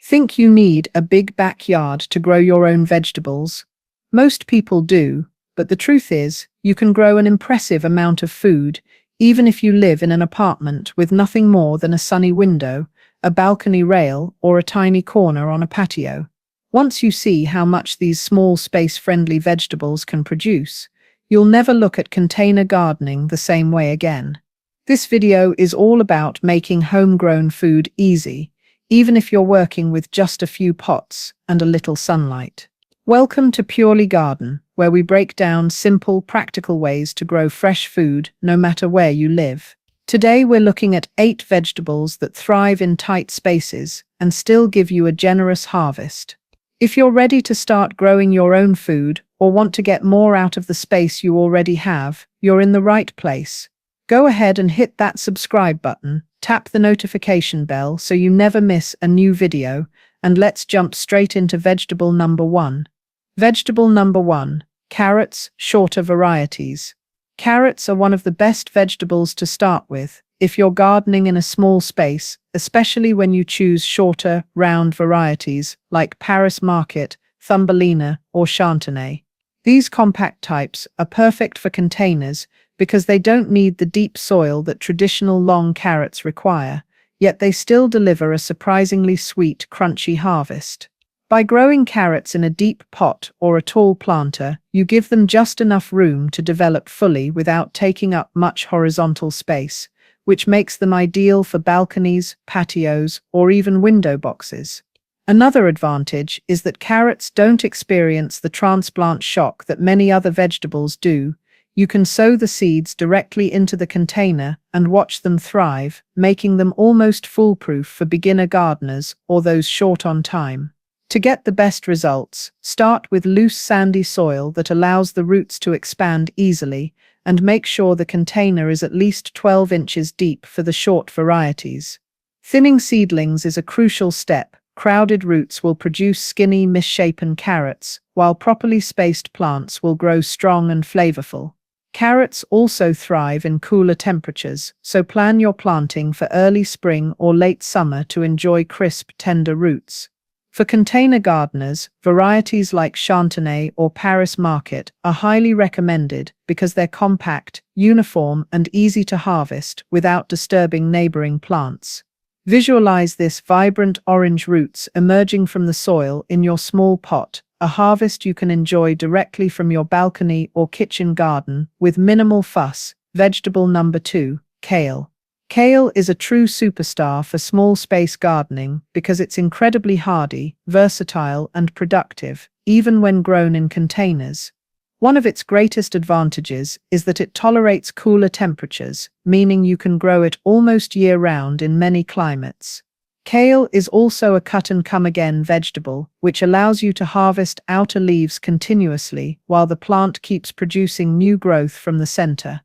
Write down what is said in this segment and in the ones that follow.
Think you need a big backyard to grow your own vegetables? Most people do, but the truth is, you can grow an impressive amount of food, even if you live in an apartment with nothing more than a sunny window, a balcony rail, or a tiny corner on a patio. Once you see how much these small space-friendly vegetables can produce, you'll never look at container gardening the same way again. This video is all about making homegrown food easy, even if you're working with just a few pots and a little sunlight. Welcome to Purely Garden, where we break down simple, practical ways to grow fresh food no matter where you live. Today we're looking at 8 vegetables that thrive in tight spaces and still give you a generous harvest. If you're ready to start growing your own food or want to get more out of the space you already have, you're in the right place. Go ahead and hit that subscribe button, tap the notification bell so you never miss a new video, and let's jump straight into vegetable number 1. Vegetable number 1, carrots, shorter varieties. Carrots are one of the best vegetables to start with if you're gardening in a small space, especially when you choose shorter, round varieties like Paris Market, Thumbelina, or Chantenay. These compact types are perfect for containers because they don't need the deep soil that traditional long carrots require, yet they still deliver a surprisingly sweet, crunchy harvest. By growing carrots in a deep pot or a tall planter, you give them just enough room to develop fully without taking up much horizontal space, which makes them ideal for balconies, patios, or even window boxes. Another advantage is that carrots don't experience the transplant shock that many other vegetables do. You can sow the seeds directly into the container and watch them thrive, making them almost foolproof for beginner gardeners or those short on time. To get the best results, start with loose sandy soil that allows the roots to expand easily, and make sure the container is at least 12 inches deep for the short varieties. Thinning seedlings is a crucial step. Crowded roots will produce skinny, misshapen carrots, while properly spaced plants will grow strong and flavorful. Carrots also thrive in cooler temperatures, so plan your planting for early spring or late summer to enjoy crisp, tender roots. For container gardeners, varieties like Chantenay or Paris Market are highly recommended because they're compact, uniform, and easy to harvest without disturbing neighboring plants. Visualize this vibrant orange roots emerging from the soil in your small pot, a harvest you can enjoy directly from your balcony or kitchen garden with minimal fuss. Vegetable number 2, kale. Kale is a true superstar for small space gardening because it's incredibly hardy, versatile, and productive, even when grown in containers. One of its greatest advantages is that it tolerates cooler temperatures, meaning you can grow it almost year-round in many climates. Kale is also a cut-and-come-again vegetable, which allows you to harvest outer leaves continuously while the plant keeps producing new growth from the center.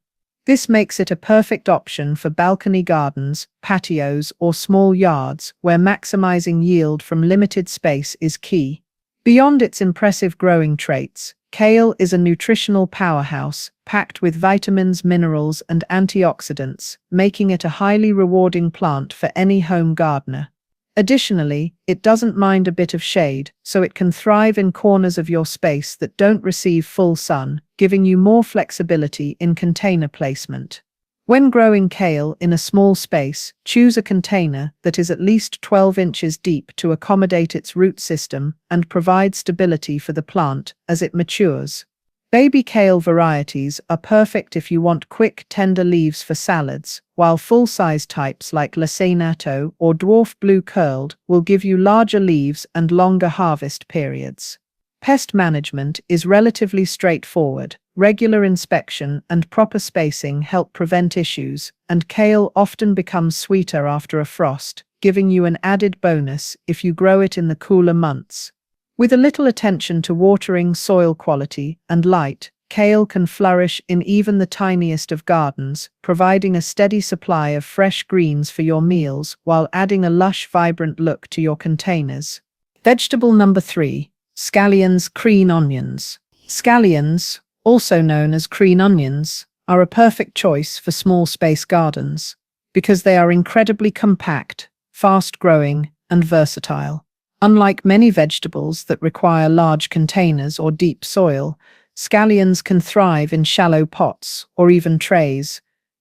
This makes it a perfect option for balcony gardens, patios, or small yards where maximizing yield from limited space is key. Beyond its impressive growing traits, kale is a nutritional powerhouse, packed with vitamins, minerals, and antioxidants, making it a highly rewarding plant for any home gardener. Additionally, it doesn't mind a bit of shade, so it can thrive in corners of your space that don't receive full sun, giving you more flexibility in container placement. When growing kale in a small space, choose a container that is at least 12 inches deep to accommodate its root system and provide stability for the plant as it matures. Baby kale varieties are perfect if you want quick, tender leaves for salads, while full-size types like lacinato or dwarf blue curled will give you larger leaves and longer harvest periods. Pest management is relatively straightforward. Regular inspection and proper spacing help prevent issues, and kale often becomes sweeter after a frost, giving you an added bonus if you grow it in the cooler months. With a little attention to watering, soil quality, and light, kale can flourish in even the tiniest of gardens, providing a steady supply of fresh greens for your meals while adding a lush, vibrant look to your containers. Vegetable number 3, scallions, green onions. Scallions, also known as green onions, are a perfect choice for small space gardens because they are incredibly compact, fast-growing, and versatile. Unlike many vegetables that require large containers or deep soil, scallions can thrive in shallow pots or even trays,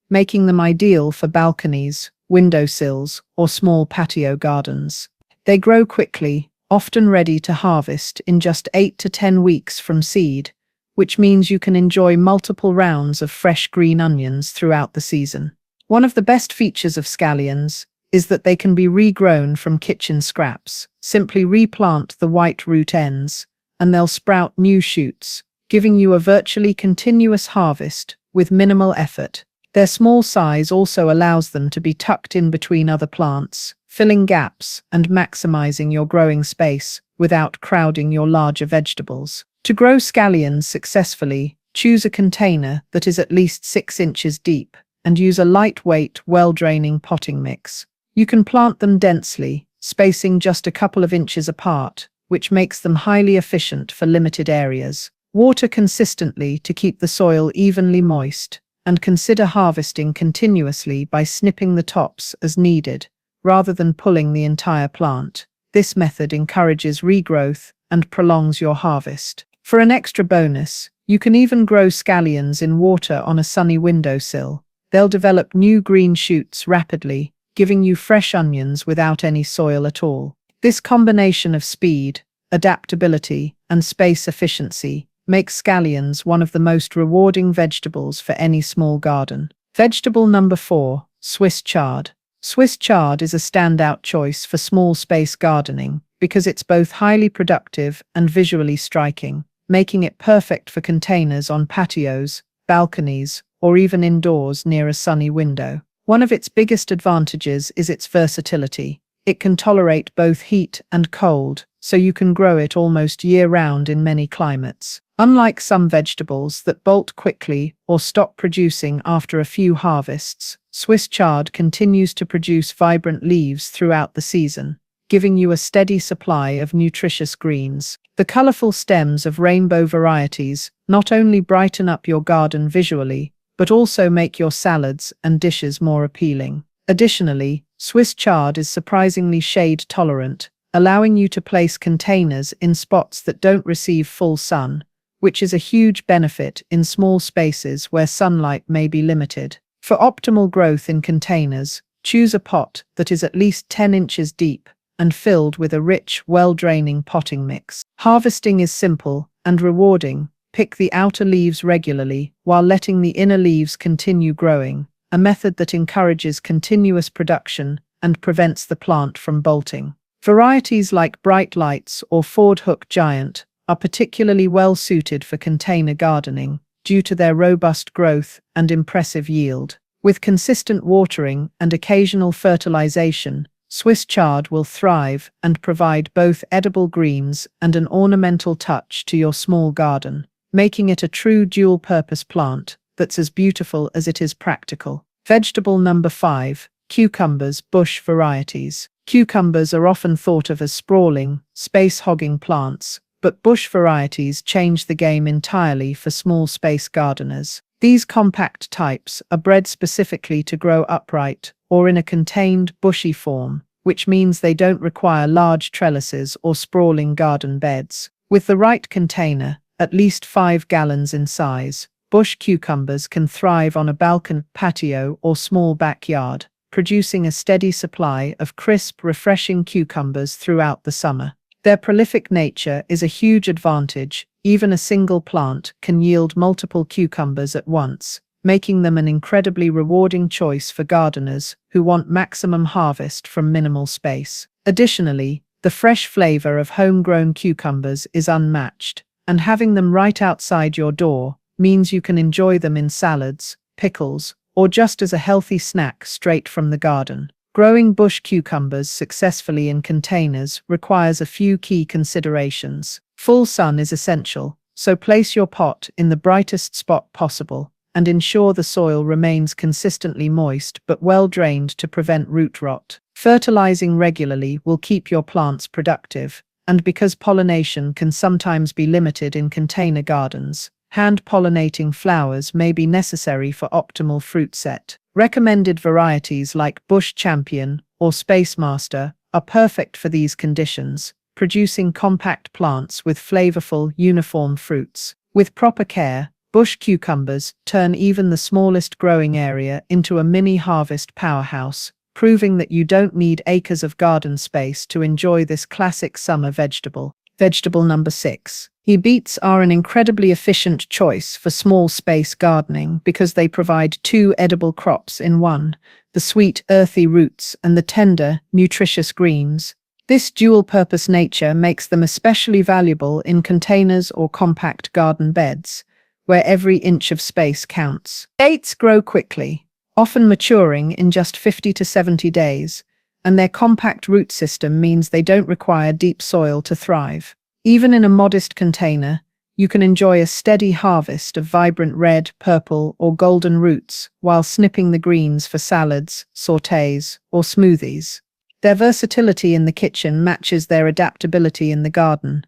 making them ideal for balconies, windowsills, or small patio gardens. They grow quickly, often ready to harvest in just 8 to 10 weeks from seed, which means you can enjoy multiple rounds of fresh green onions throughout the season. One of the best features of scallions is that they can be regrown from kitchen scraps. Simply replant the white root ends, and they'll sprout new shoots, giving you a virtually continuous harvest with minimal effort. Their small size also allows them to be tucked in between other plants, filling gaps and maximizing your growing space without crowding your larger vegetables. To grow scallions successfully, choose a container that is at least 6 inches deep and use a lightweight, well-draining potting mix. You can plant them densely, spacing just a couple of inches apart, which makes them highly efficient for limited areas. Water consistently to keep the soil evenly moist, and consider harvesting continuously by snipping the tops as needed, rather than pulling the entire plant. This method encourages regrowth and prolongs your harvest. For an extra bonus, you can even grow scallions in water on a sunny windowsill. They'll develop new green shoots rapidly, giving you fresh onions without any soil at all. This combination of speed, adaptability, and space efficiency makes scallions one of the most rewarding vegetables for any small garden. Vegetable number 4, Swiss chard. Swiss chard is a standout choice for small space gardening because it's both highly productive and visually striking, making it perfect for containers on patios, balconies, or even indoors near a sunny window. One of its biggest advantages is its versatility. It can tolerate both heat and cold, so you can grow it almost year-round in many climates. Unlike some vegetables that bolt quickly or stop producing after a few harvests, Swiss chard continues to produce vibrant leaves throughout the season, giving you a steady supply of nutritious greens. The colorful stems of rainbow varieties not only brighten up your garden visually, but also make your salads and dishes more appealing. Additionally, Swiss chard is surprisingly shade-tolerant, allowing you to place containers in spots that don't receive full sun, which is a huge benefit in small spaces where sunlight may be limited. For optimal growth in containers, choose a pot that is at least 10 inches deep and filled with a rich, well-draining potting mix. Harvesting is simple and rewarding. Pick the outer leaves regularly while letting the inner leaves continue growing, a method that encourages continuous production and prevents the plant from bolting. Varieties like Bright Lights or Ford Hook Giant are particularly well suited for container gardening due to their robust growth and impressive yield. With consistent watering and occasional fertilization, Swiss chard will thrive and provide both edible greens and an ornamental touch to your small garden, making it a true dual-purpose plant that's as beautiful as it is practical. Vegetable number 5, cucumbers, bush varieties. Cucumbers are often thought of as sprawling, space-hogging plants, but bush varieties change the game entirely for small space gardeners. These compact types are bred specifically to grow upright or in a contained, bushy form, which means they don't require large trellises or sprawling garden beds. With the right container, at least 5 gallons in size, bush cucumbers can thrive on a balcony, patio, or small backyard, producing a steady supply of crisp, refreshing cucumbers throughout the summer. Their prolific nature is a huge advantage. Even a single plant can yield multiple cucumbers at once, making them an incredibly rewarding choice for gardeners who want maximum harvest from minimal space. Additionally, the fresh flavor of homegrown cucumbers is unmatched, and having them right outside your door means you can enjoy them in salads, pickles, or just as a healthy snack straight from the garden. Growing bush cucumbers successfully in containers requires a few key considerations. Full sun is essential, so place your pot in the brightest spot possible and ensure the soil remains consistently moist but well drained to prevent root rot. Fertilizing regularly will keep your plants productive, and because pollination can sometimes be limited in container gardens, hand-pollinating flowers may be necessary for optimal fruit set. Recommended varieties like Bush Champion or Space Master are perfect for these conditions, producing compact plants with flavorful, uniform fruits. With proper care, bush cucumbers turn even the smallest growing area into a mini harvest powerhouse, proving that you don't need acres of garden space to enjoy this classic summer vegetable. Vegetable number 6. Beets are an incredibly efficient choice for small space gardening because they provide two edible crops in one: the sweet, earthy roots and the tender, nutritious greens. This dual-purpose nature makes them especially valuable in containers or compact garden beds, where every inch of space counts. Beets grow quickly, often maturing in just 50 to 70 days, and their compact root system means they don't require deep soil to thrive. Even in a modest container, you can enjoy a steady harvest of vibrant red, purple, or golden roots while snipping the greens for salads, sautés, or smoothies. Their versatility in the kitchen matches their adaptability in the garden,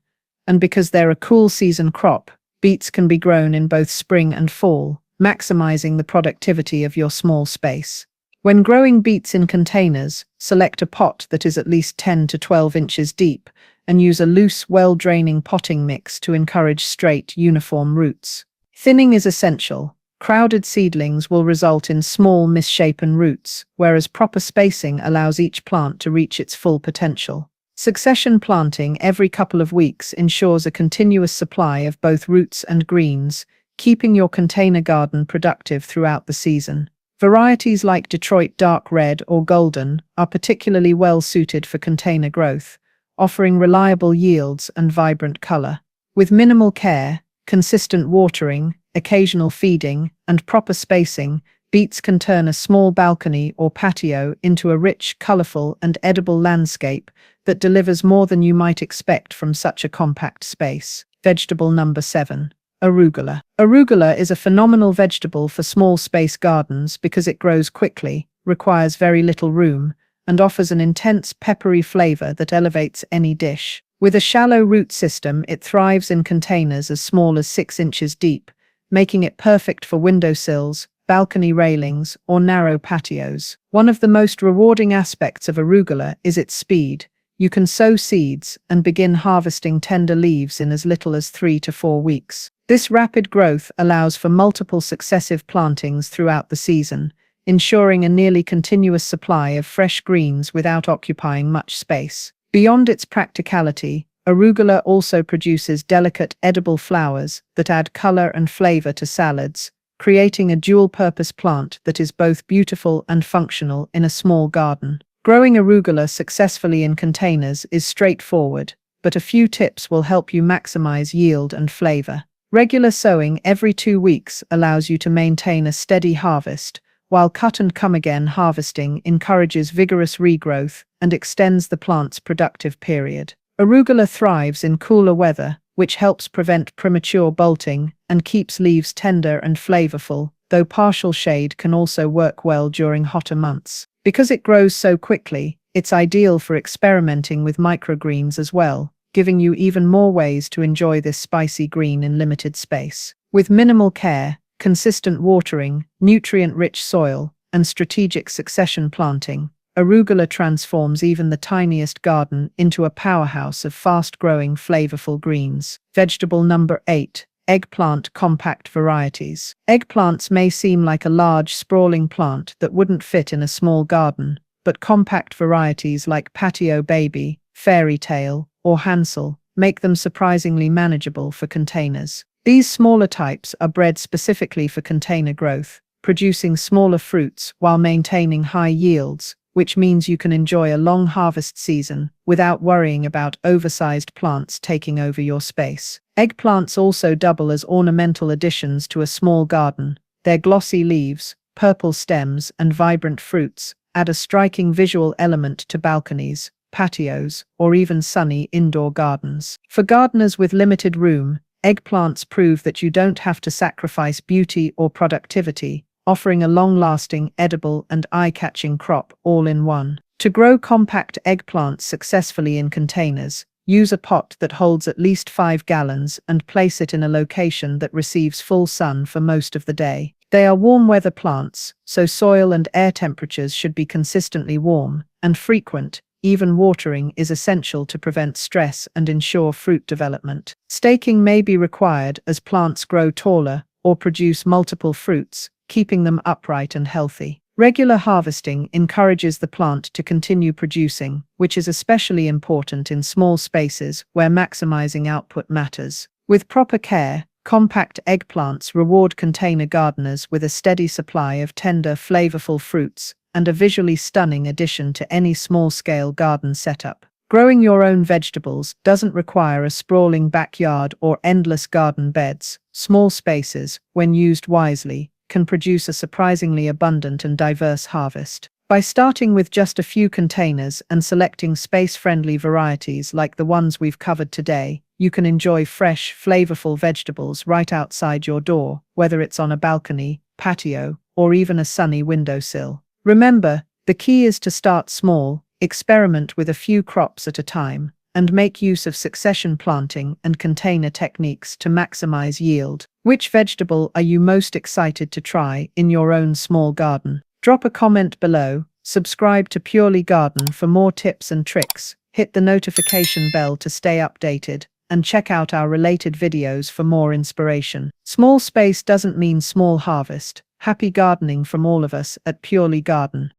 and because they're a cool season crop, beets can be grown in both spring and fall, maximizing the productivity of your small space. When growing beets in containers, select a pot that is at least 10 to 12 inches deep and use a loose, well-draining potting mix to encourage straight, uniform roots. Thinning is essential. Crowded seedlings will result in small, misshapen roots, whereas proper spacing allows each plant to reach its full potential. Succession planting every couple of weeks ensures a continuous supply of both roots and greens, keeping your container garden productive throughout the season. Varieties like Detroit Dark Red or Golden are particularly well suited for container growth, offering reliable yields and vibrant color. With minimal care, consistent watering, occasional feeding, and proper spacing, beets can turn a small balcony or patio into a rich, colorful, and edible landscape that delivers more than you might expect from such a compact space. Vegetable number 7. Arugula. Arugula is a phenomenal vegetable for small space gardens because it grows quickly, requires very little room, and offers an intense peppery flavor that elevates any dish. With a shallow root system, it thrives in containers as small as 6 inches deep, making it perfect for windowsills, balcony railings, or narrow patios. One of the most rewarding aspects of arugula is its speed. You can sow seeds and begin harvesting tender leaves in as little as 3 to 4 weeks. This rapid growth allows for multiple successive plantings throughout the season, ensuring a nearly continuous supply of fresh greens without occupying much space. Beyond its practicality, arugula also produces delicate edible flowers that add color and flavor to salads, creating a dual-purpose plant that is both beautiful and functional in a small garden. Growing arugula successfully in containers is straightforward, but a few tips will help you maximize yield and flavor. Regular sowing every 2 weeks allows you to maintain a steady harvest, while cut-and-come-again harvesting encourages vigorous regrowth and extends the plant's productive period. Arugula thrives in cooler weather, which helps prevent premature bolting and keeps leaves tender and flavorful, though partial shade can also work well during hotter months. Because it grows so quickly, it's ideal for experimenting with microgreens as well, giving you even more ways to enjoy this spicy green in limited space. With minimal care, consistent watering, nutrient-rich soil, and strategic succession planting, arugula transforms even the tiniest garden into a powerhouse of fast-growing, flavorful greens. Vegetable number 8. Eggplant compact varieties. Eggplants may seem like a large, sprawling plant that wouldn't fit in a small garden, but compact varieties like Patio Baby, Fairy Tale, or Hansel make them surprisingly manageable for containers. These smaller types are bred specifically for container growth, producing smaller fruits while maintaining high yields, which means you can enjoy a long harvest season without worrying about oversized plants taking over your space. Eggplants also double as ornamental additions to a small garden. Their glossy leaves, purple stems, and vibrant fruits add a striking visual element to balconies, patios, or even sunny indoor gardens. For gardeners with limited room, eggplants prove that you don't have to sacrifice beauty or productivity, offering a long-lasting, edible, and eye-catching crop all in one. To grow compact eggplants successfully in containers, use a pot that holds at least 5 gallons and place it in a location that receives full sun for most of the day. They are warm-weather plants, so soil and air temperatures should be consistently warm and frequent, even watering is essential to prevent stress and ensure fruit development. Staking may be required as plants grow taller or produce multiple fruits, keeping them upright and healthy. Regular harvesting encourages the plant to continue producing, which is especially important in small spaces where maximizing output matters. With proper care, compact eggplants reward container gardeners with a steady supply of tender, flavorful fruits and a visually stunning addition to any small-scale garden setup. Growing your own vegetables doesn't require a sprawling backyard or endless garden beds. Small spaces, when used wisely, can produce a surprisingly abundant and diverse harvest. By starting with just a few containers and selecting space-friendly varieties like the ones we've covered today, you can enjoy fresh, flavorful vegetables right outside your door, whether it's on a balcony, patio, or even a sunny windowsill. Remember, the key is to start small, experiment with a few crops at a time, and make use of succession planting and container techniques to maximize yield. Which vegetable are you most excited to try in your own small garden? Drop a comment below, subscribe to Purely Garden for more tips and tricks, hit the notification bell to stay updated, and check out our related videos for more inspiration. Small space doesn't mean small harvest. Happy gardening from all of us at Purely Garden.